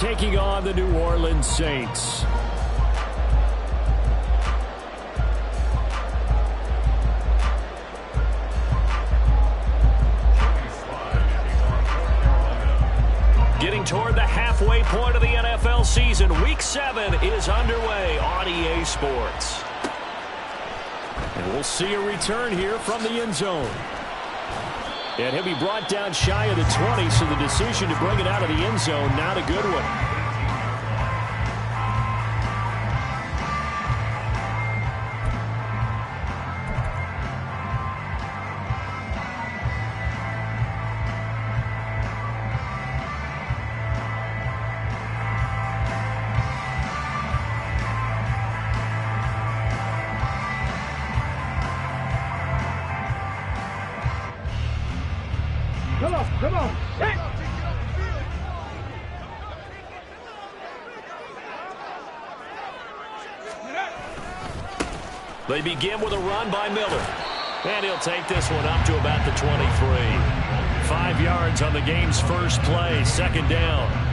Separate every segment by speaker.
Speaker 1: taking on the New Orleans Saints. Getting toward the halfway point of the NFL season, Week 7 is underway on EA Sports. And we'll see a return here from the end zone. And he'll be brought down shy of the 20, so the decision to bring it out of the end zone, not a good one.
Speaker 2: Come on. Hey.
Speaker 1: They begin with a run by Miller. And he'll take this one up to about the 23. 5 yards on the game's first play, second down.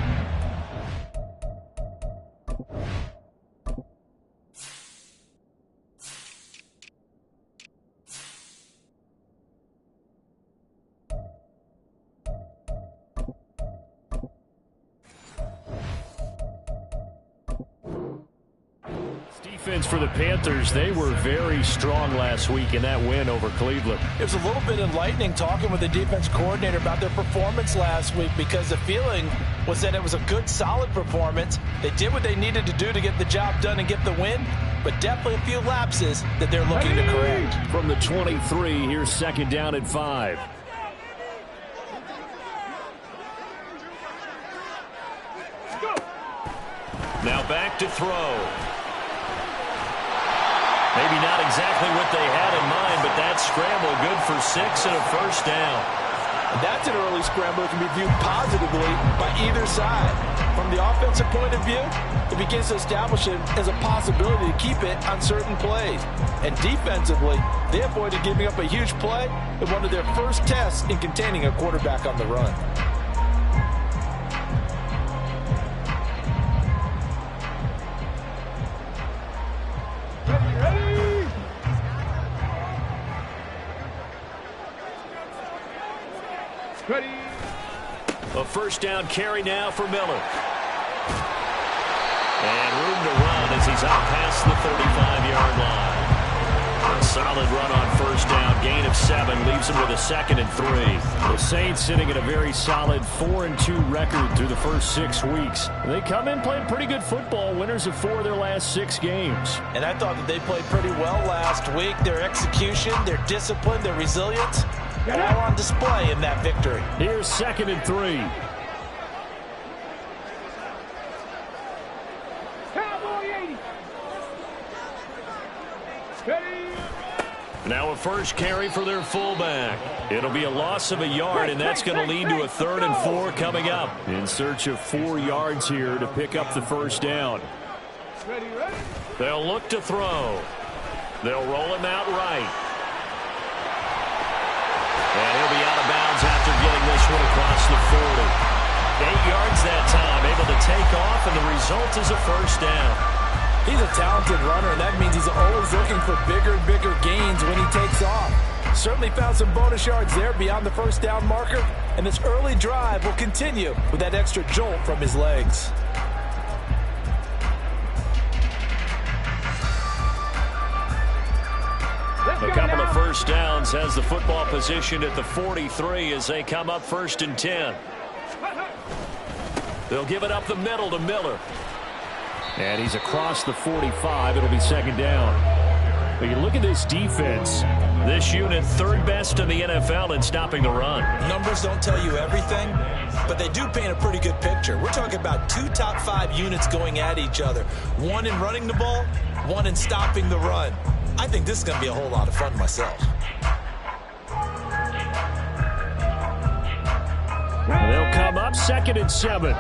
Speaker 1: For the Panthers, they were very strong last week in that win over Cleveland.
Speaker 3: It was a little bit enlightening talking with the defense coordinator about their performance last week, because the feeling was that it was a good, solid performance. They did what they needed to do to get the job done and get the win, but definitely a few lapses that they're looking to correct.
Speaker 1: From the 23, here's second down at 5. Now back to throw. Maybe not exactly what they had in mind, but that scramble good for 6 and a first down.
Speaker 3: And that's an early scramble that can be viewed positively by either side. From the offensive point of view, it begins to establish it as a possibility to keep it on certain plays. And defensively, they avoided giving up a huge play in one of their first tests in containing a quarterback on the run.
Speaker 2: Ready.
Speaker 1: A first down carry now for Miller. And room to run as he's out past the 35-yard line. A solid run on first down. Gain of 7 leaves him with a 2nd and 3. The Saints sitting at a very solid 4-2 record through the first 6 weeks. They come in playing pretty good football, winners of 4 of their last 6 games.
Speaker 3: And I thought that they played pretty well last week. Their execution, their discipline, their resilience, all on display in that victory.
Speaker 1: Here's 2nd and 3. Now a first carry for their fullback. It'll be a loss of a yard, and that's going to lead to a 3rd and 4 coming up. In search of 4 yards here to pick up the first down. They'll look to throw. They'll roll him out right. And he'll be out of bounds after getting this one across the 40. 8 yards that time, able to take off, and the result is a first down.
Speaker 3: He's a talented runner, and that means he's always looking for bigger and bigger gains when he takes off. Certainly found some bonus yards there beyond the first down marker, and this early drive will continue with that extra jolt from his legs.
Speaker 1: A couple of first downs has the football positioned at the 43 as they come up 1st and 10. They'll give it up the middle to Miller. And he's across the 45. It'll be 2nd down. But you look at this defense. This unit 3rd best in the NFL in stopping the run.
Speaker 3: Numbers don't tell you everything, but they do paint a pretty good picture. We're talking about 2 top 5 units going at each other. 1 in running the ball, 1 in stopping the run. I think this is going to be a whole lot of fun myself.
Speaker 1: They'll come up 2nd and 7.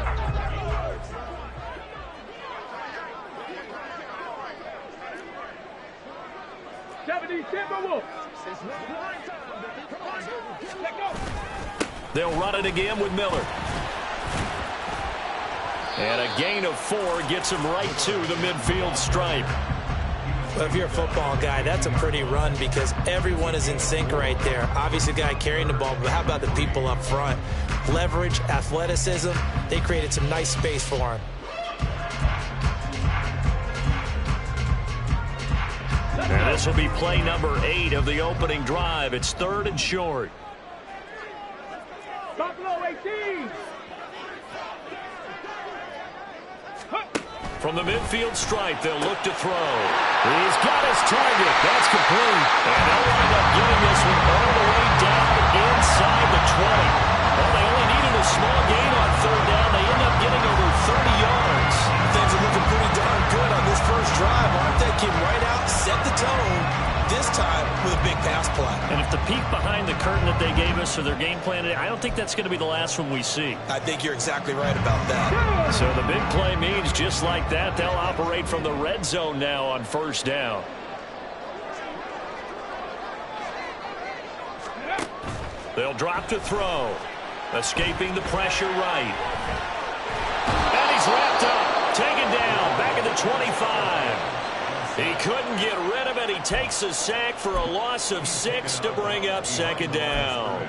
Speaker 1: They'll run it again with Miller. And a gain of 4 gets him right to the midfield stripe.
Speaker 2: Well, if you're a football guy, that's a pretty run because everyone is in sync right there. Obviously, the guy carrying the ball, but how about the people up front? Leverage, athleticism, they created some nice space for him.
Speaker 1: And this will be play number 8 of the opening drive. It's 3rd and short.
Speaker 4: Buffalo 18.
Speaker 1: From the midfield stripe, they'll look to throw. He's got his target. That's complete. And they'll wind up getting this one all the way down inside the 20. Well, they only needed a small gain on 3rd down. They end up getting over 30 yards.
Speaker 3: Things are looking pretty darn good on this first drive, aren't they? Came right out, set the tone, this time with a big pass play.
Speaker 1: And if the peek behind the curtain that they gave us for their game plan, I don't think that's going to be the last one we see.
Speaker 3: I think you're exactly right about that.
Speaker 1: So the big play means just like that, they'll operate from the red zone now on 1st down. They'll drop to throw. Escaping the pressure right. And he's wrapped up. Taken down. Back at the 25. He couldn't get rid of it. He takes a sack for a loss of 6 to bring up 2nd down.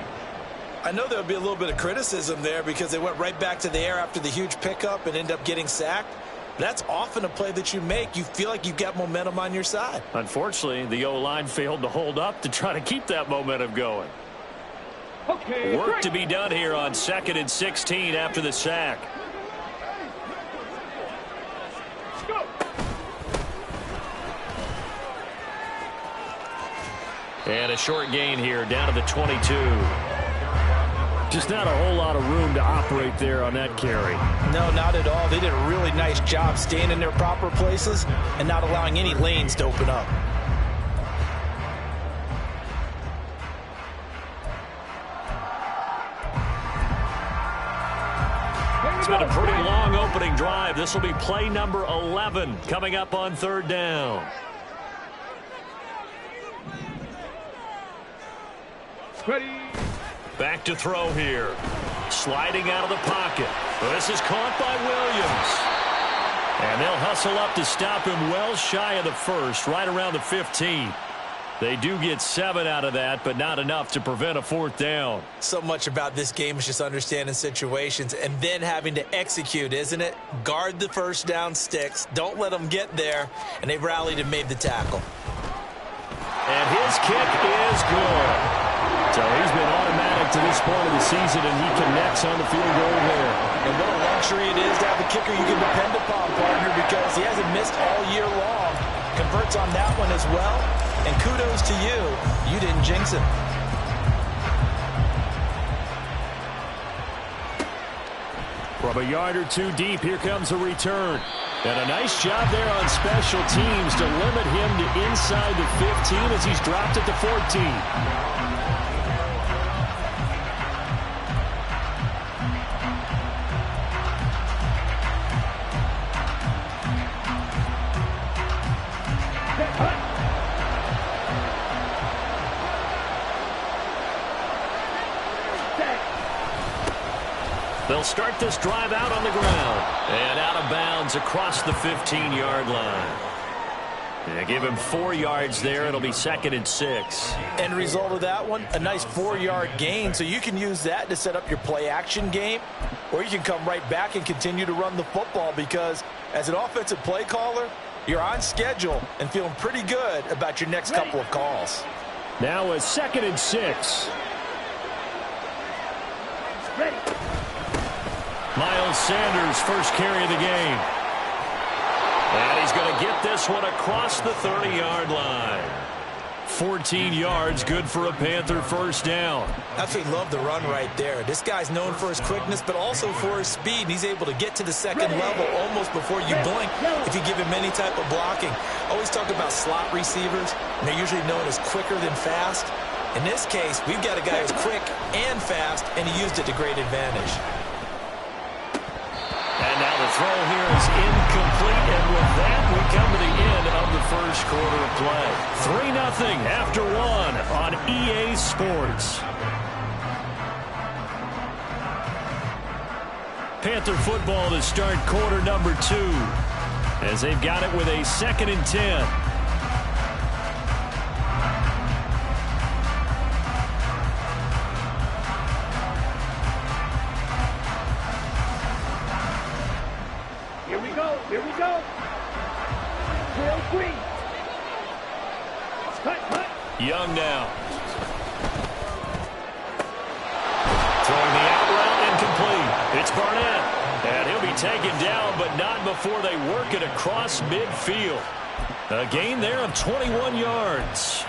Speaker 3: I know there'll be a little bit of criticism there because they went right back to the air after the huge pickup and end up getting sacked. That's often a play that you make. You feel like you've got momentum on your side.
Speaker 1: Unfortunately, the O-line failed to hold up to try to keep that momentum going.
Speaker 4: Okay,
Speaker 1: Work to be done here on 2nd and 16 after the sack.
Speaker 4: go.
Speaker 1: And a short gain here down to the 22. Just not a whole lot of room to operate there on that carry.
Speaker 2: No, not at all. They did a really nice job staying in their proper places and not allowing any lanes to open up.
Speaker 1: It's been a pretty long opening drive. This will be play number 11 coming up on 3rd down.
Speaker 4: Ready.
Speaker 1: Back to throw here. Sliding out of the pocket. Well, this is caught by Williams. And they'll hustle up to stop him well shy of the 1st, right around the 15. They do get 7 out of that, but not enough to prevent a 4th down.
Speaker 2: So much about this game is just understanding situations and then having to execute, isn't it? Guard the 1st down sticks. Don't let them get there. And they rallied and made the tackle.
Speaker 1: And his kick is good. So he's been automatic to this point of the season, and he connects on the field goal there.
Speaker 3: And what a luxury it is to have a kicker you can depend upon, partner, because he hasn't missed all year long. Converts on that one as well. And kudos to you. You didn't jinx him.
Speaker 1: From a yard or 2 deep, here comes a return. And a nice job there on special teams to limit him to inside the 15 as he's dropped at the 14. They'll start this drive out on the ground. And out of bounds across the 15-yard line. They give him 4 yards there. It'll be 2nd and 6.
Speaker 2: End result of that one, a nice 4-yard gain. So you can use that to set up your play-action game, or you can come right back and continue to run the football because as an offensive play caller, you're on schedule and feeling pretty good about your next couple of calls.
Speaker 1: Now a 2nd and 6.
Speaker 4: Ready.
Speaker 1: Miles Sanders, first carry of the game. And he's going to get this one across the 30-yard line. 14 yards, good for a Panther 1st down.
Speaker 2: Absolutely love the run right there. This guy's known for his quickness, but also for his speed. He's able to get to the 2nd level almost before you blink if you give him any type of blocking. Always talk about slot receivers, and they're usually known as quicker than fast. In this case, we've got a guy who's quick and fast, and he used it to great advantage.
Speaker 1: And now the throw here is incomplete, and with that, we come to the end of the 1st quarter of play. 3-0 after 1 on EA Sports. Panther football to start quarter number 2 as they've got it with a 2nd and 10.
Speaker 4: Here we go. Here we go. Trail 3. Cut.
Speaker 1: Young now. Throwing the out route incomplete. It's Barnett. And he'll be taken down, but not before they work it across midfield. A gain there of 21 yards.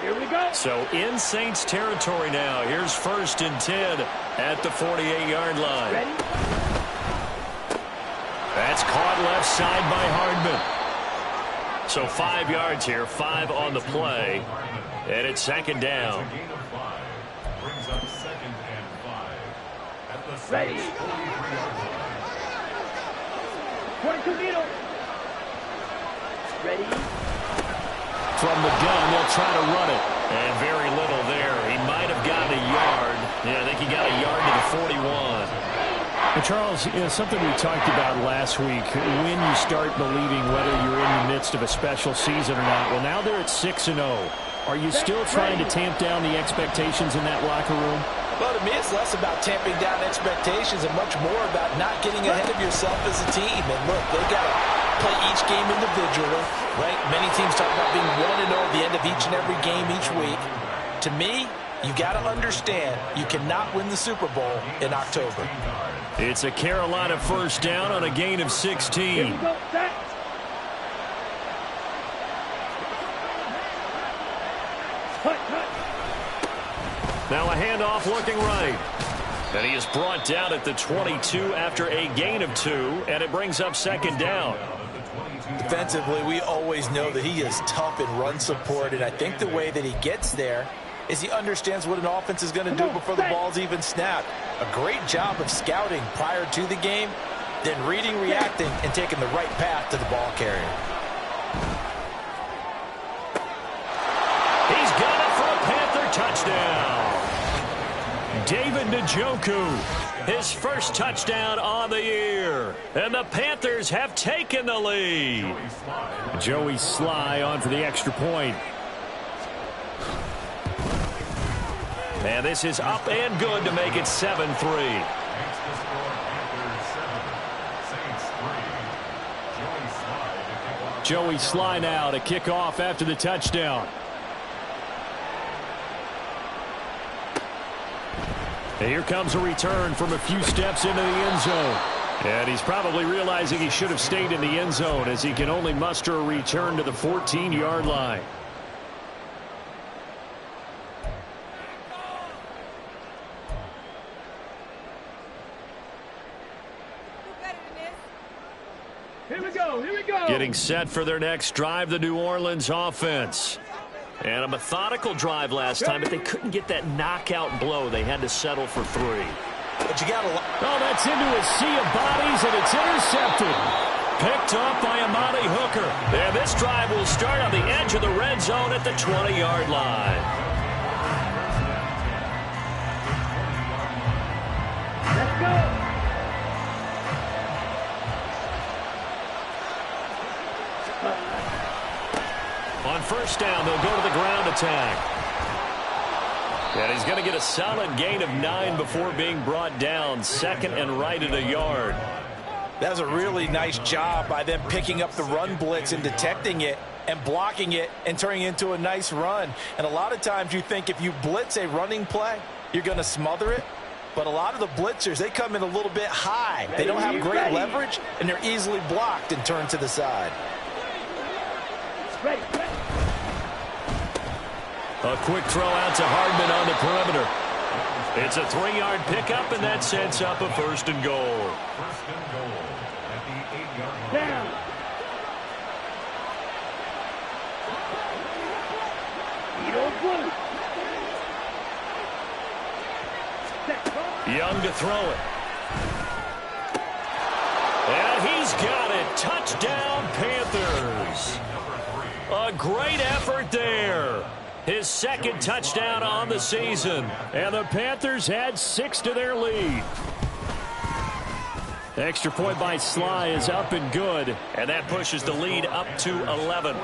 Speaker 4: Here we go.
Speaker 1: So in Saints territory now. Here's 1st and 10 at the 48-yard line.
Speaker 4: Ready?
Speaker 1: That's caught left side by Hardman. So 5 yards here, 5 on the play. And it's 2nd down.
Speaker 4: Ready. 22 meters. Ready.
Speaker 1: From the gun, they'll try to run it. And very little there. He might have gotten a yard. Yeah, I think he got a yard to the 41.
Speaker 5: And Charles, something we talked about last week, when you start believing whether you're in the midst of a special season or not. Well, now they're at 6-0. Are you still trying to tamp down the expectations in that locker room?
Speaker 3: Well, to me, it's less about tamping down expectations and much more about not getting ahead of yourself as a team. And look, they got to play each game individually, right? Many teams talk about being 1-0 at the end of each and every game each week. To me, you got to understand you cannot win the Super Bowl in October.
Speaker 1: It's a Carolina 1st down on a gain of 16.
Speaker 4: Here we go. Set. Cut.
Speaker 1: Now a handoff looking right. And he is brought down at the 22 after a gain of 2, and it brings up 2nd down.
Speaker 3: Defensively, we always know that he is tough in run support, and I think the way that he gets there is he understands what an offense is going to do before the ball's even snapped. A great job of scouting prior to the game, then reading, reacting, and taking the right path to the ball carrier.
Speaker 1: He's got it for a Panther touchdown. David Njoku, his 1st touchdown on the year. And the Panthers have taken the lead.
Speaker 5: Joey Sly on for the extra point.
Speaker 1: And this is up and good to make it 7-3.
Speaker 5: Joey Sly now to kick off after the touchdown.
Speaker 1: And here comes a return from a few steps into the end zone. And he's probably realizing he should have stayed in the end zone as he can only muster a return to the 14-yard line.
Speaker 4: Here we go. Here we go.
Speaker 1: Getting set for their next drive, the New Orleans offense. And a methodical drive last time, but they couldn't get that knockout blow. They had to settle for 3.
Speaker 3: But you got to...
Speaker 1: Oh, that's into a sea of bodies, and it's intercepted. Picked up by Amani Hooker. And this drive will start on the edge of the red zone at the 20-yard line.
Speaker 4: Let's go.
Speaker 1: On 1st down, they'll go to the ground attack. And he's going to get a solid gain of 9 before being brought down. 2nd and right at a yard.
Speaker 3: That was a really nice job by them picking up the run blitz and detecting it and blocking it and turning it into a nice run. And a lot of times you think if you blitz a running play, you're going to smother it. But a lot of the blitzers, they come in a little bit high. They don't have great leverage, and they're easily blocked and turned to the side.
Speaker 4: Ready.
Speaker 1: A quick throw out to Hardman on the perimeter. It's a 3-yard pickup, and that sets up a 1st and goal.
Speaker 4: Down.
Speaker 1: Young to throw it. And he's got it. Touchdown, Panthers. A great effort there. His second touchdown on the season.
Speaker 5: And the Panthers add 6 to their lead. The extra point by Sly is up and good.
Speaker 1: And that pushes the lead up to 11.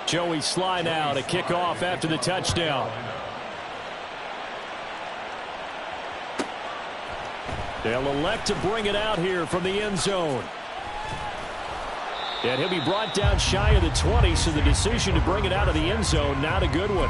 Speaker 5: Joey Sly now to kick off after the touchdown. They'll elect to bring it out here from the end zone. And he'll be brought down shy of the 20, so the decision to bring it out of the end zone, not a good one.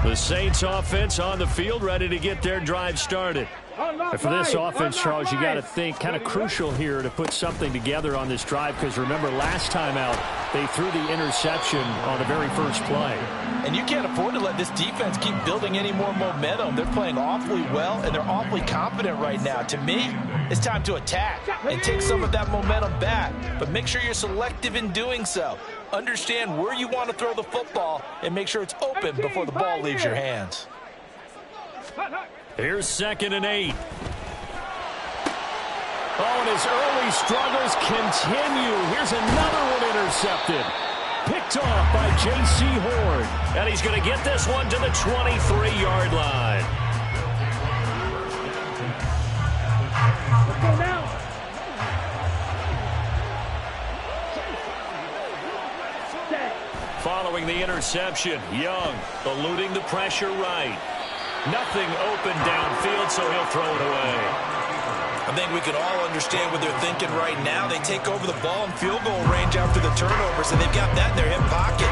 Speaker 5: The Saints offense on the field, ready to get their drive started. And for this offense, Charles, you got to think kind of crucial here to put something together on this drive, because remember last time out they threw the interception on the very first play.
Speaker 3: And you can't afford to let this defense keep building any more momentum. They're playing awfully well, and they're awfully confident right now. To me, it's time to attack and take some of that momentum back. But make sure you're selective in doing so. Understand where you want to throw the football and make sure it's open before the ball leaves your hands.
Speaker 1: Here's 2nd and 8.
Speaker 5: Oh, and his early struggles continue. Here's another one intercepted. Picked off by J.C. Horn.
Speaker 1: And he's going to get this one to the 23-yard line.
Speaker 4: Let's go now.
Speaker 1: Following the interception, Young eluding the pressure right. Nothing open downfield, so he'll throw it away.
Speaker 2: I think we can all understand what they're thinking right now. They take over the ball in field goal range after the turnovers, and they've got that in their hip pocket.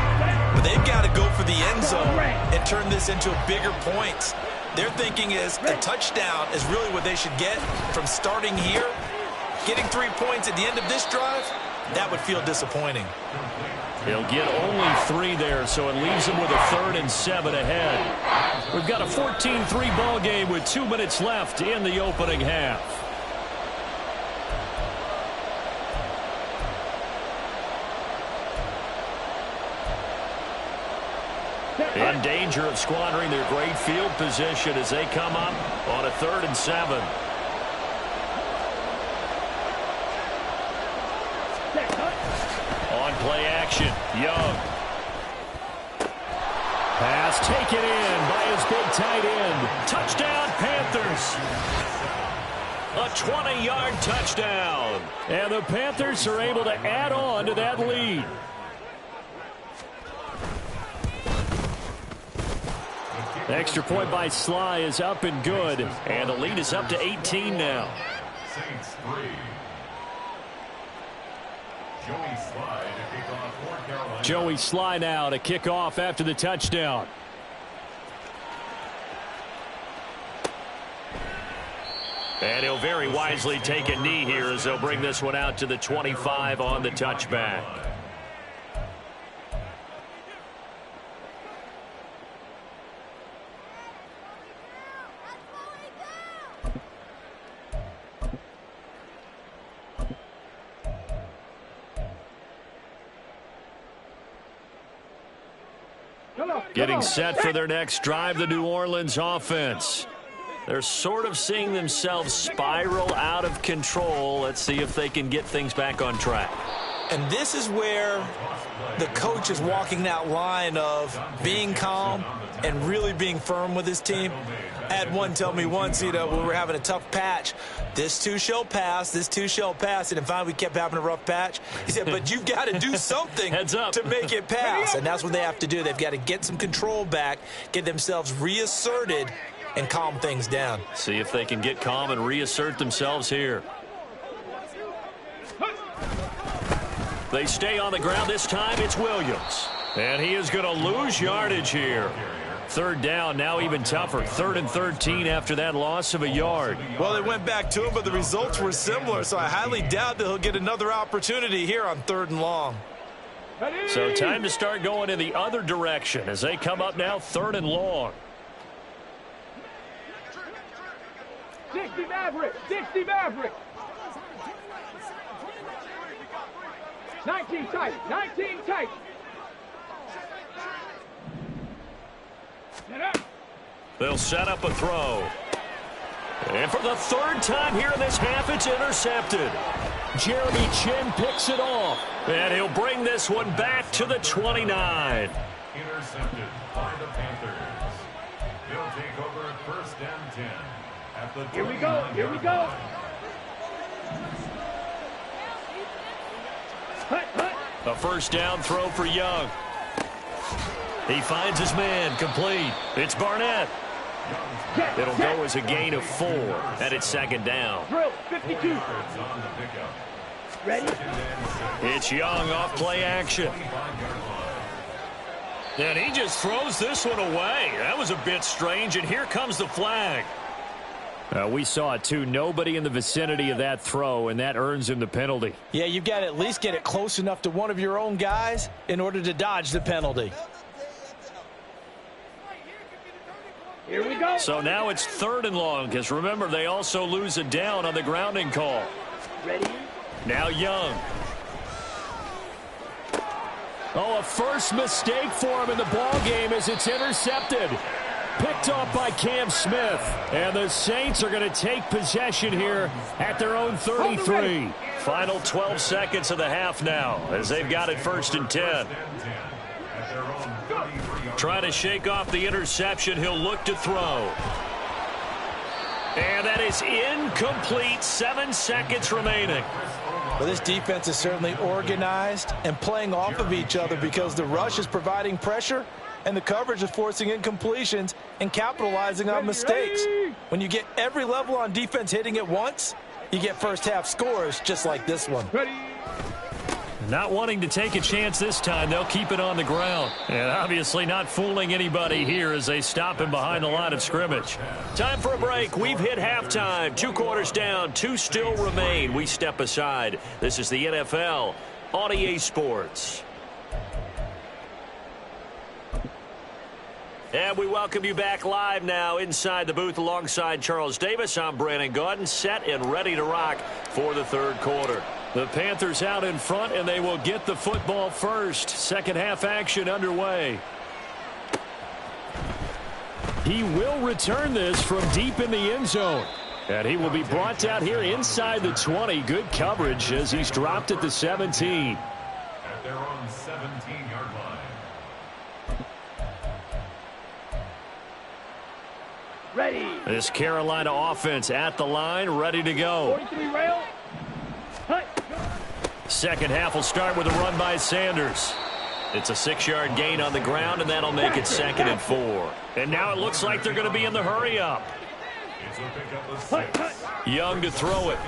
Speaker 2: But they've got to go for the end zone and turn this into bigger points. Their thinking is a touchdown is really what they should get from starting here. Getting 3 points at the end of this drive, that would feel disappointing.
Speaker 1: He'll get only 3 there, so it leaves him with a 3rd and 7 ahead. We've got a 14-3 ball game with 2 minutes left in the opening half. In danger of squandering their great field position as they come up on a 3rd and 7. On play action, Young.
Speaker 5: Pass taken in by his big tight end.
Speaker 1: Touchdown, Panthers. A 20-yard touchdown.
Speaker 5: And the Panthers are able to add on to that lead. The extra point by Sly is up and good.
Speaker 1: And the lead is up to 18 now.
Speaker 5: Joey Sly now to kick off after the touchdown.
Speaker 1: And he'll very wisely take a knee here as they'll bring this one out to the 25 on the touchback. Getting set for their next drive, the New Orleans offense. They're sort of seeing themselves spiral out of control. Let's see if they can get things back on track.
Speaker 2: And this is where the coach is walking that line of being calm and really being firm with his team. I had one tell me once, when we were having a tough patch, this too shall pass, this too shall pass. And finally we kept having a rough patch. He said, but you've got to do something
Speaker 1: Heads up.
Speaker 2: to make it pass. And that's what they have to do. They've got to get some control back, get themselves reasserted, and calm things down.
Speaker 1: See if they can get calm and reassert themselves here. They stay on the ground this time. It's Williams. And he is going to lose yardage here. 3rd down, now even tougher. 3rd and 13 after that loss of a yard.
Speaker 2: Well, they went back to him, but the results were similar, so I highly doubt that he'll get another opportunity here on 3rd and long.
Speaker 1: So time to start going in the other direction as they come up now 3rd and long.
Speaker 4: 60 Maverick, 60 Maverick. 19 tight, 19 tight.
Speaker 1: They'll set up a throw. And for the third time here in this half, it's intercepted.
Speaker 5: Jeremy Chin picks it off.
Speaker 1: And he'll bring this one back to the 29.
Speaker 6: Intercepted by the Panthers. They'll take over at 1st and 10 at the 29.
Speaker 4: Here we go. Here we go. Hut, hut.
Speaker 1: A first down throw for Young. He finds his man, complete. It's Barnett. It'll go as a gain of 4, and it's 2nd down.
Speaker 4: Drill, 52. Ready?
Speaker 1: It's Young off play action. And he just throws this one away. That was a bit strange, and here comes the flag.
Speaker 5: We saw it, too. Nobody in the vicinity of that throw, and that earns him the penalty.
Speaker 3: Yeah, you've got to at least get it close enough to one of your own guys in order to dodge the penalty.
Speaker 4: Here we go.
Speaker 1: So now it's 3rd and long, because remember, they also lose a down on the grounding call.
Speaker 4: Ready?
Speaker 1: Now Young.
Speaker 5: Oh, a first mistake for him in the ball game as it's intercepted. Picked off by Cam Smith. And the Saints are going to take possession here at their own 33.
Speaker 1: Final 12 seconds of the half now as they've got it 1st and 10. Trying to shake off the interception. He'll look to throw. And that is incomplete. 7 seconds remaining.
Speaker 3: Well, this defense is certainly organized and playing off of each other because the rush is providing pressure and the coverage is forcing incompletions and capitalizing on mistakes. When you get every level on defense hitting at once, you get first half scores just like this one.
Speaker 4: Ready?
Speaker 1: Not wanting to take a chance this time, they'll keep it on the ground. And obviously not fooling anybody here as they stop him behind the line of scrimmage. Time for a break. We've hit halftime. 2 quarters down, 2 still remain. We step aside. This is the NFL on EA Sports. And we welcome you back live now inside the booth alongside Charles Davis. I'm Brandon Gaudin, set and ready to rock for the 3rd quarter. The Panthers out in front, and they will get the football first. 2nd half action underway. He will return this from deep in the end zone. And he will be brought out here inside the 20. Good coverage as he's dropped at the 17.
Speaker 6: At their own 17-yard line.
Speaker 4: Ready.
Speaker 1: This Carolina offense at the line, ready to go.
Speaker 4: 43 rail. Hut.
Speaker 1: 2nd half will start with a run by Sanders. It's a 6-yard gain on the ground, and that'll make it 2nd and 4. And now it looks like they're going to be in the hurry-up.
Speaker 6: It's a pickup of 6.
Speaker 1: Young to throw it.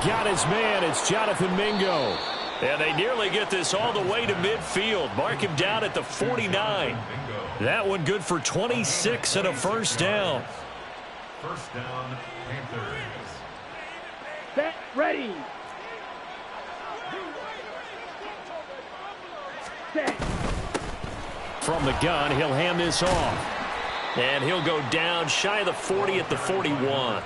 Speaker 5: Got his man. It's Jonathan Mingo.
Speaker 1: And they nearly get this all the way to midfield. Mark him down at the 49. That one good for 26 and a first down.
Speaker 6: First down, Panthers.
Speaker 4: Set. Ready. Set.
Speaker 5: From the gun, he'll hand this off.
Speaker 1: And he'll go down shy of the 40 at the 41.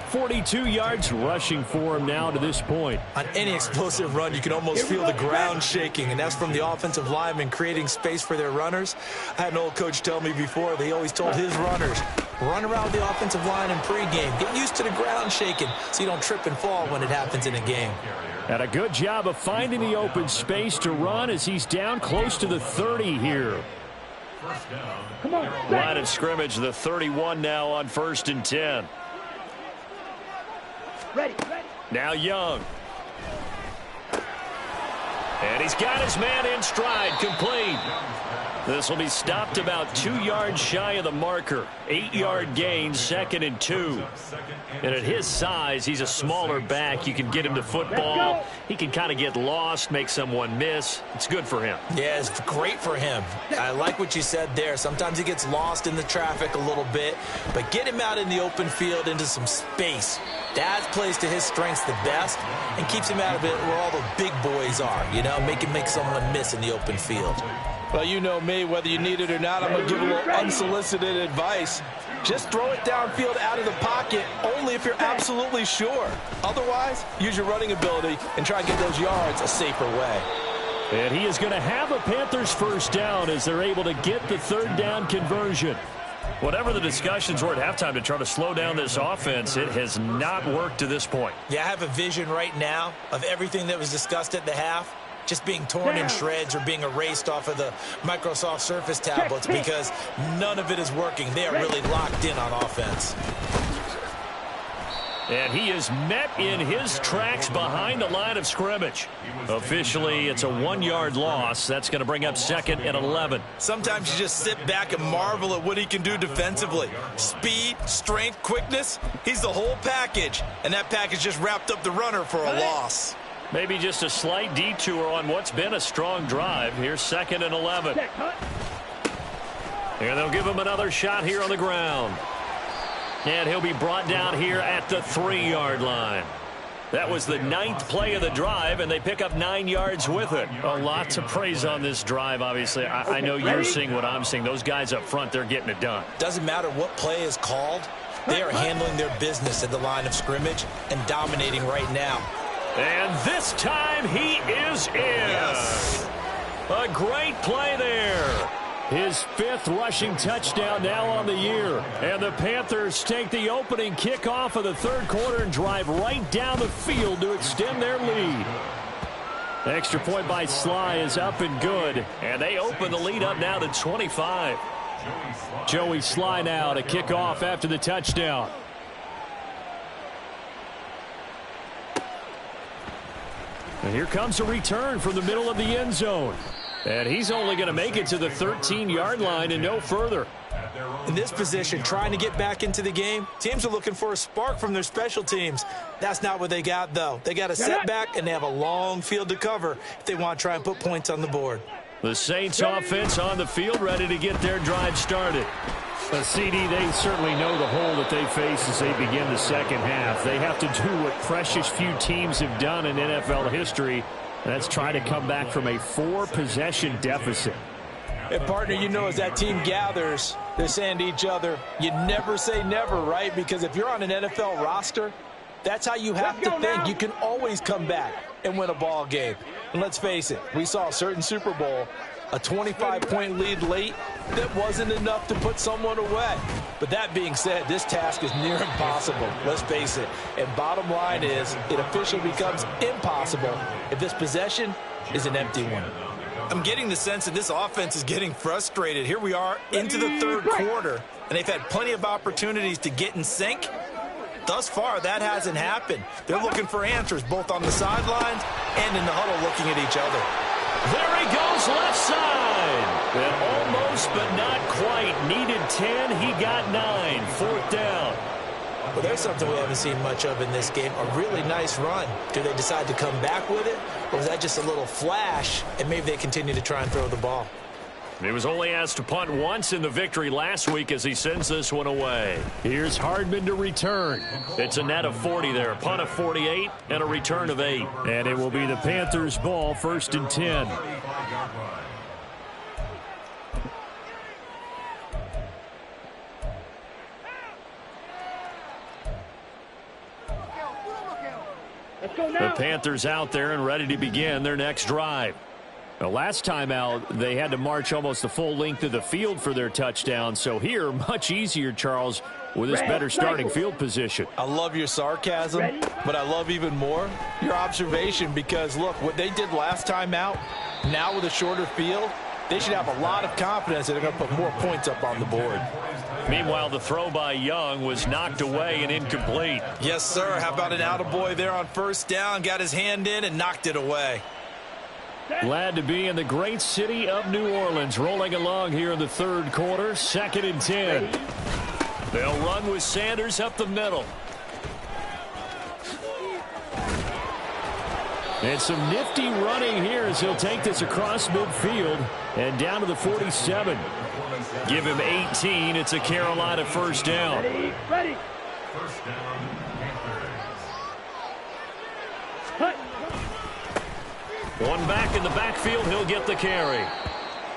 Speaker 5: 42 yards rushing for him now to this point.
Speaker 2: On any explosive run, you can almost feel the ground shaking, and that's from the offensive linemen creating space for their runners. I had an old coach tell me before, they always told his runners, run around the offensive line in pregame. Get used to the ground shaking so you don't trip and fall when it happens in a game.
Speaker 5: And a good job of finding the open space to run as he's down close to the 30 here.
Speaker 4: Come on.
Speaker 1: Line of scrimmage, the 31 now on 1st and 10.
Speaker 4: Ready. Ready.
Speaker 1: Now Young. And he's got his man in stride, complete. This will be stopped about 2 yards shy of the marker. 8-yard gain, 2nd and 2. And at his size, he's a smaller back. You can get him to football. He can kind of get lost, make someone miss. It's good for him.
Speaker 2: Yeah, it's great for him. I like what you said there. Sometimes he gets lost in the traffic a little bit, but get him out in the open field into some space. That plays to his strengths the best and keeps him out of it where all the big boys are, you know, make someone miss in the open field.
Speaker 3: Well, you know me, whether you need it or not, I'm going to give a little unsolicited advice. Just throw it downfield out of the pocket only if you're absolutely sure. Otherwise, use your running ability and try and get those yards a safer way.
Speaker 5: And he is going to have a Panthers first down as they're able to get the 3rd down conversion.
Speaker 1: Whatever the discussions were at halftime to try to slow down this offense, it has not worked to this point.
Speaker 2: Yeah, I have a vision right now of everything that was discussed at the half just being torn in shreds or being erased off of the Microsoft Surface tablets because none of it is working. They are really locked in on offense.
Speaker 1: And he is met in his tracks behind the line of scrimmage. Officially, it's a 1-yard loss. That's going to bring up 2nd and 11.
Speaker 2: Sometimes you just sit back and marvel at what he can do defensively. Speed, strength, quickness, he's the whole package. And that package just wrapped up the runner for a loss.
Speaker 1: Maybe just a slight detour on what's been a strong drive. Here's 2nd and 11. And they'll give him another shot here on the ground. And he'll be brought down here at the 3-yard line. That was the 9th play of the drive, and they pick up 9 yards with it. A lot to praise on this drive, obviously. I know you're seeing what I'm seeing. Those guys up front, they're getting it done.
Speaker 2: Doesn't matter what play is called. They are handling their business at the line of scrimmage and dominating right now.
Speaker 1: And this time he is in.
Speaker 2: Yes.
Speaker 1: A great play there.
Speaker 5: His 5th rushing touchdown now on the year. And the Panthers take the opening kickoff of the 3rd quarter and drive right down the field to extend their lead. Extra point by Sly is up and good. And they open the lead up now to 25. Joey Sly now to kick off after the touchdown. And here comes a return from the middle of the end zone. And he's only going to make it to the 13-yard line and no further.
Speaker 2: In this position, trying to get back into the game, teams are looking for a spark from their special teams. That's not what they got, though. They got a setback, and they have a long field to cover if they want to try and put points on the board.
Speaker 1: The Saints offense on the field, ready to get their drive started.
Speaker 5: CD, they certainly know the hole that they face as they begin the second half. They have to do what precious few teams have done in NFL history. That's trying to come back from a 4-possession deficit.
Speaker 3: And, partner, you know, as that team gathers, they're saying to each other, you never say never, right? Because if you're on an NFL roster, that's how you have to think. You can always come back and win a ball game. And let's face it, we saw a certain Super Bowl, a 25-point lead late that wasn't enough to put someone away. But that being said, this task is near impossible. Let's face it. And bottom line is, it officially becomes impossible if this possession is an empty one.
Speaker 2: I'm getting the sense that this offense is getting frustrated. Here we are into the 3rd quarter, and they've had plenty of opportunities to get in sync. Thus far, that hasn't happened. They're looking for answers both on the sidelines and in the huddle looking at each other.
Speaker 1: There he goes, left side. And almost, but not quite. Needed 10, he got 9. 4th down.
Speaker 2: Well, there's something we haven't seen much of in this game, a really nice run. Do they decide to come back with it, or was that just a little flash, and maybe they continue to try and throw the ball?
Speaker 1: He was only asked to punt once in the victory last week as he sends this one away.
Speaker 5: Here's Hardman to return.
Speaker 1: It's a net of 40 there, a punt of 48, and a return of 8.
Speaker 5: And it will be the Panthers' ball, 1st and 10. The Panthers out there and ready to begin their next drive. The last time out, they had to march almost the full length of the field for their touchdown. So here, much easier, Charles, with this better starting field position.
Speaker 3: I love your sarcasm, but I love even more your observation because, look, what they did last time out, now with a shorter field, they should have a lot of confidence that they're going to put more points up on the board.
Speaker 1: Meanwhile, the throw by Young was knocked away and incomplete.
Speaker 2: Yes, sir. How about an attaboy there on 1st down? Got his hand in and knocked it away.
Speaker 5: Glad to be in the great city of New Orleans, rolling along here in the 3rd quarter, 2nd and 10.
Speaker 1: They'll run with Sanders up the middle.
Speaker 5: And some nifty running here as he'll take this across midfield and down to the 47.
Speaker 1: Give him 18. It's a Carolina 1st down.
Speaker 4: Ready.
Speaker 6: 1st down, Panthers.
Speaker 1: One back in the backfield. He'll get the carry.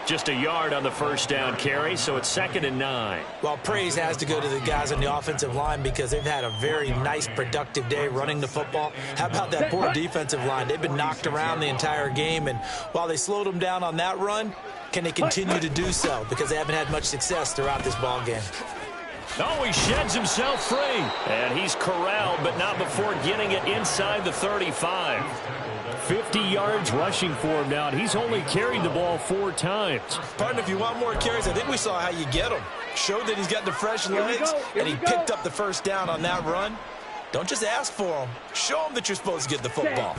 Speaker 1: Just a yard on the first down carry, so it's 2nd and 9.
Speaker 2: Well, praise has to go to the guys on the offensive line because they've had a very nice, productive day running the football. How about that poor defensive line? They've been knocked around the entire game, and while they slowed them down on that run, can they continue to do so? Because they haven't had much success throughout this ball game.
Speaker 1: Oh, he sheds himself free. And he's corralled, but not before getting it inside the 35.
Speaker 5: 50 yards rushing for him now, and he's only carried the ball 4 times.
Speaker 2: Partner, if you want more carries, I think we saw how you get them. Showed that he's got the fresh legs, and he picked up the first down on that run. Don't just ask for them. Show them that you're supposed to get the football.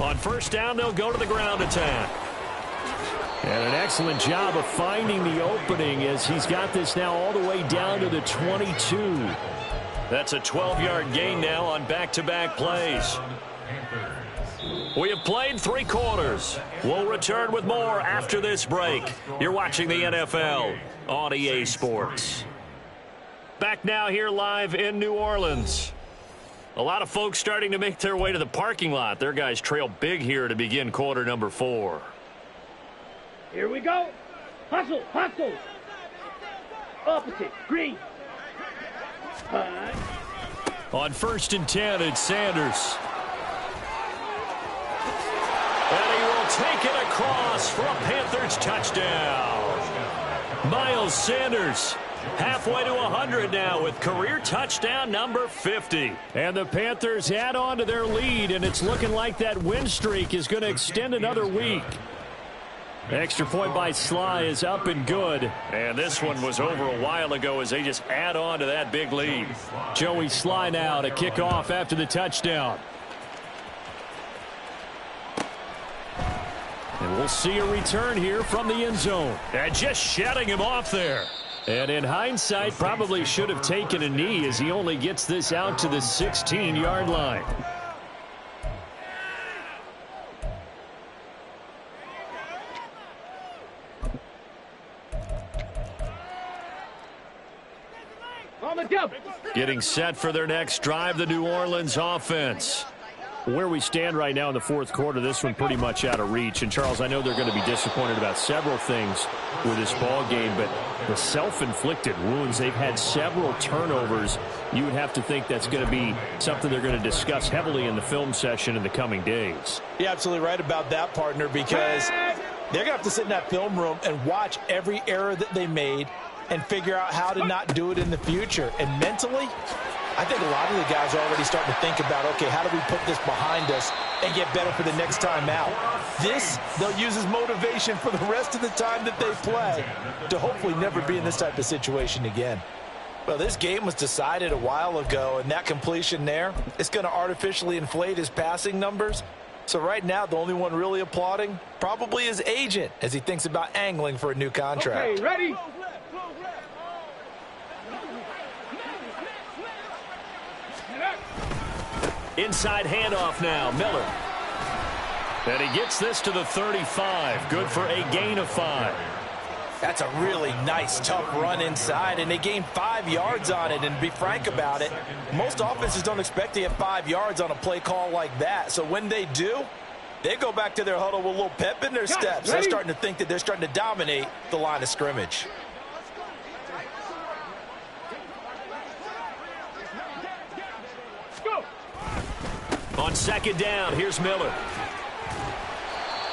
Speaker 1: On first down, they'll go to the ground attack.
Speaker 5: And an excellent job of finding the opening as he's got this now all the way down to the 22.
Speaker 1: That's a 12-yard gain now on back-to-back plays. We have played 3 quarters. We'll return with more after this break. You're watching the NFL on EA Sports. Back now here live in New Orleans. A lot of folks starting to make their way to the parking lot. Their guys trail big here to begin quarter number 4.
Speaker 4: Here we go. Hustle, hustle. Opposite, green.
Speaker 1: On 1st and 10, it's Sanders. And he will take it across for a Panthers touchdown. Miles Sanders halfway to 100 now with career touchdown number 50.
Speaker 5: And the Panthers add on to their lead, and it's looking like that win streak is going to extend another week. Extra point by Sly is up and good.
Speaker 1: And this one was over a while ago as they just add on to that big lead.
Speaker 5: Joey Sly now to kick off after the touchdown. And we'll see a return here from the end zone.
Speaker 1: And just shutting him off there.
Speaker 5: And in hindsight, probably should have taken a knee as he only gets this out to the 16-yard line.
Speaker 1: Getting set for their next drive, the New Orleans offense.
Speaker 5: Where we stand right now in the 4th quarter, this one pretty much out of reach. And, Charles, I know they're going to be disappointed about several things with this ball game, but the self-inflicted wounds, they've had several turnovers. You would have to think that's going to be something they're going to discuss heavily in the film session in the coming days.
Speaker 3: You're absolutely right about that, partner, because they're going to have to sit in that film room and watch every error that they made and figure out how to not do it in the future. And mentally, I think a lot of the guys are already starting to think about, okay, how do we put this behind us and get better for the next time out? This, they'll use as motivation for the rest of the time that they play to hopefully never be in this type of situation again.
Speaker 2: Well, this game was decided a while ago, and that completion there is going to artificially inflate his passing numbers. So right now, the only one really applauding probably his agent as he thinks about angling for a new contract.
Speaker 4: Okay, ready?
Speaker 1: Inside handoff now, Miller. And he gets this to the 35. Good for a gain of 5.
Speaker 2: That's a really nice, tough run inside, and they gained 5 yards on it. And to be frank about it, most offenses don't expect to get 5 yards on a play call like that. So when they do, they go back to their huddle with a little pep in their steps. They're starting to think that they're starting to dominate the line of scrimmage.
Speaker 1: On 2nd down, here's Miller.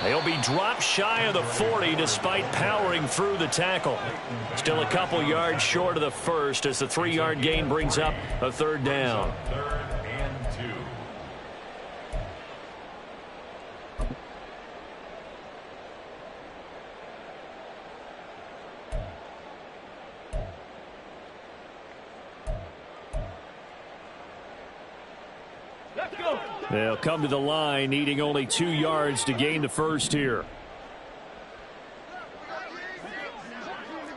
Speaker 1: They'll be dropped shy of the 40 despite powering through the tackle. Still a couple yards short of the first as the 3-yard gain brings up a 3rd down.
Speaker 6: 3rd and 2.
Speaker 5: They'll come to the line, needing only 2 yards to gain the first here.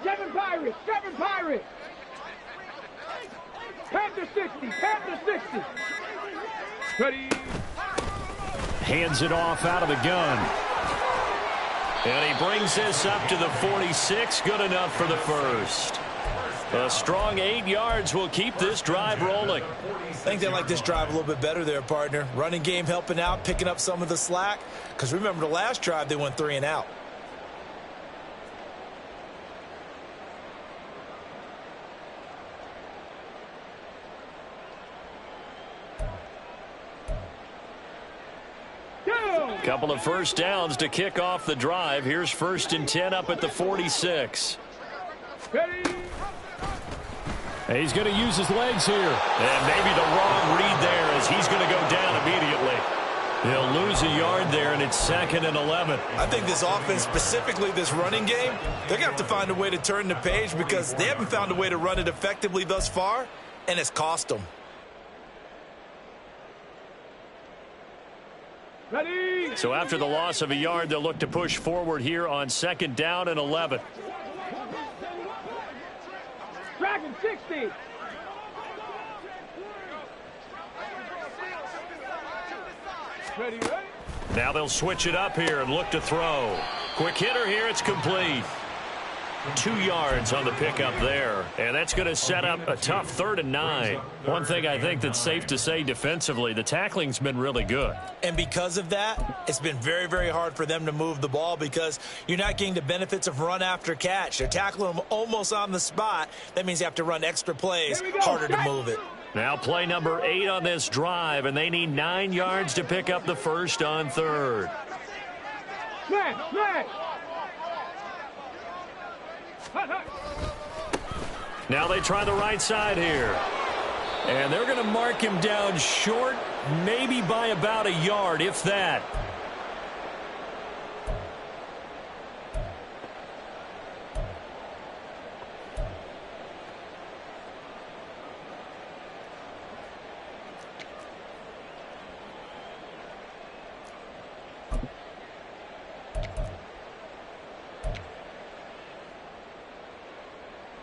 Speaker 4: 7 Pirates, 7 Pirates. Panther 60, Panther 60. Ready.
Speaker 5: Hands it off out of the gun.
Speaker 1: And he brings this up to the 46. Good enough for the first. A strong 8 yards will keep this drive rolling.
Speaker 2: I think they like this drive a little bit better there, partner. Running game helping out, picking up some of the slack. Because remember the last drive, they went 3 and out.
Speaker 1: Couple of first downs to kick off the drive. Here's 1st and 10 up at the 46.
Speaker 5: He's going to use his legs here.
Speaker 1: And maybe the wrong read there as he's going to go down immediately. He'll lose a yard there, and it's 2nd and 11.
Speaker 2: I think this offense, specifically this running game, they're going to have to find a way to turn the page because they haven't found a way to run it effectively thus far, and it's cost them.
Speaker 4: Ready.
Speaker 1: So after the loss of a yard, they'll look to push forward here on 2nd down and 11.
Speaker 4: Dragon 60. Ready.
Speaker 1: Now they'll switch it up here and look to throw. Quick hitter here. It's complete. 2 yards on the pickup there. And that's going to set up a tough 3rd and 9. One thing I think that's safe to say defensively, the tackling's been really good.
Speaker 2: And because of that, it's been very, very hard for them to move the ball because you're not getting the benefits of run after catch. They're tackling them almost on the spot. That means you have to run extra plays, harder to move it.
Speaker 1: Now play number 8 on this drive, and they need 9 yards to pick up the 1st on 3rd. Now they try the right side here. And they're going to mark him down short, maybe by about a yard, if that.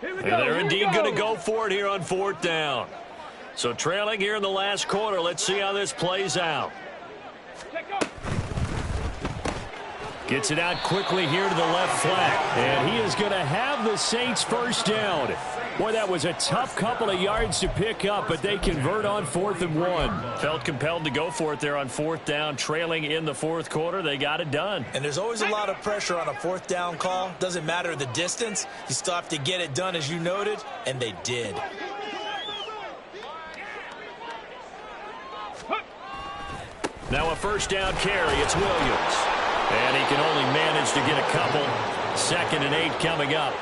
Speaker 1: And they're indeed going to go for it here on 4th down. So trailing here in the last quarter. Let's see how this plays out. Gets it out quickly here to the left flank.
Speaker 5: And he is going to have the Saints 1st down. Boy, that was a tough couple of yards to pick up, but they convert on 4th and 1.
Speaker 1: Felt compelled to go for it there on 4th down. Trailing in the 4th quarter. They got it done.
Speaker 2: And there's always a lot of pressure on a 4th down call. Doesn't matter the distance. You still have to get it done, as you noted, and they did.
Speaker 1: Now a 1st down carry. It's Williams. And he can only manage to get a couple. 2nd and 8 coming up.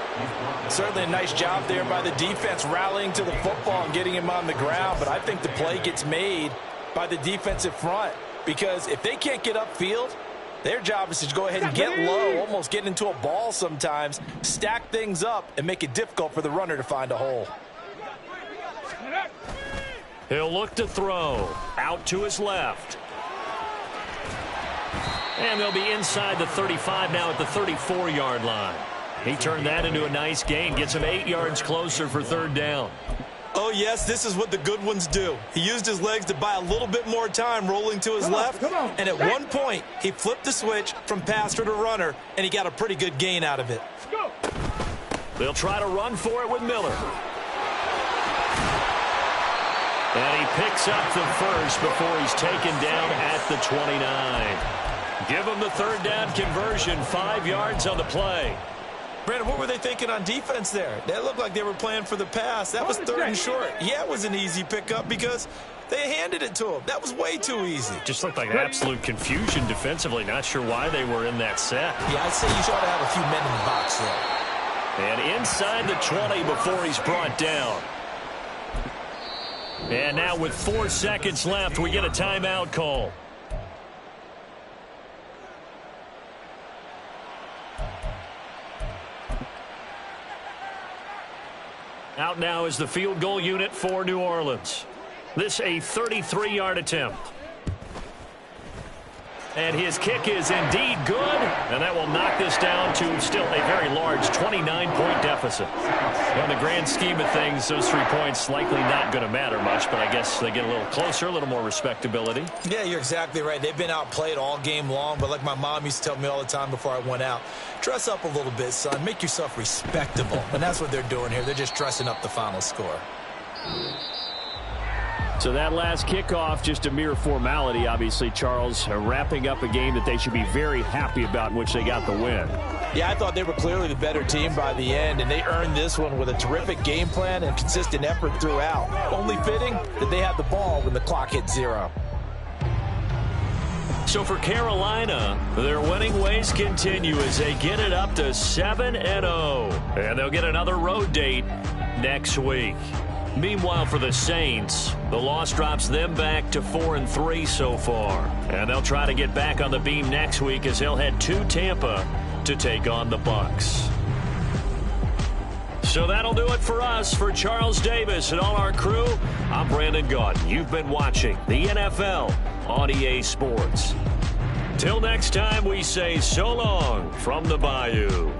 Speaker 3: Certainly a nice job there by the defense rallying to the football and getting him on the ground. But I think the play gets made by the defensive front because if they can't get upfield, their job is to go ahead and get low, almost get into a ball sometimes, stack things up, and make it difficult for the runner to find a hole.
Speaker 1: He'll look to throw. Out to his left. And they'll be inside the 35 now at the 34-yard line. He turned that into a nice gain. Gets him 8 yards closer for 3rd down.
Speaker 2: Oh, yes, this is what the good ones do. He used his legs to buy a little bit more time rolling to his left. And at one point, he flipped the switch from passer to runner, and he got a pretty good gain out of it.
Speaker 1: They'll try to run for it with Miller. And he picks up the 1st before he's taken down at the 29. Give him the 3rd down conversion. 5 yards on the play.
Speaker 2: Brandon, what were they thinking on defense there? That looked like they were playing for the pass. That was 3rd and short. Yeah, it was an easy pickup because they handed it to him. That was way too easy.
Speaker 1: Just looked like absolute confusion defensively. Not sure why they were in that set.
Speaker 2: Yeah, I'd say you should have a few men in the box there.
Speaker 1: And inside the 20 before he's brought down. And now with 4 seconds left, we get a timeout call. Out now is the field goal unit for New Orleans. This a 33-yard attempt. And his kick is indeed good. And that will knock this down to still a very large 29-point deficit. In the grand scheme of things, those 3 points likely not going to matter much, but I guess they get a little closer, a little more respectability.
Speaker 2: Yeah, you're exactly right. They've been outplayed all game long, but like my mom used to tell me all the time before I went out, dress up a little bit, son. Make yourself respectable. And that's what they're doing here. They're just dressing up the final score.
Speaker 5: So that last kickoff, just a mere formality, obviously, Charles, wrapping up a game that they should be very happy about in which they got the win.
Speaker 3: Yeah, I thought they were clearly the better team by the end, and they earned this one with a terrific game plan and consistent effort throughout. Only fitting that they had the ball when the clock hit 0.
Speaker 1: So for Carolina, their winning ways continue as they get it up to 7-0. And they'll get another road date next week. Meanwhile, for the Saints, the loss drops them back to 4-3 so far. And they'll try to get back on the beam next week as they'll head to Tampa to take on the Bucs. So that'll do it for us. For Charles Davis and all our crew, I'm Brandon Gaudin. You've been watching the NFL on EA Sports. Till next time, we say so long from the Bayou.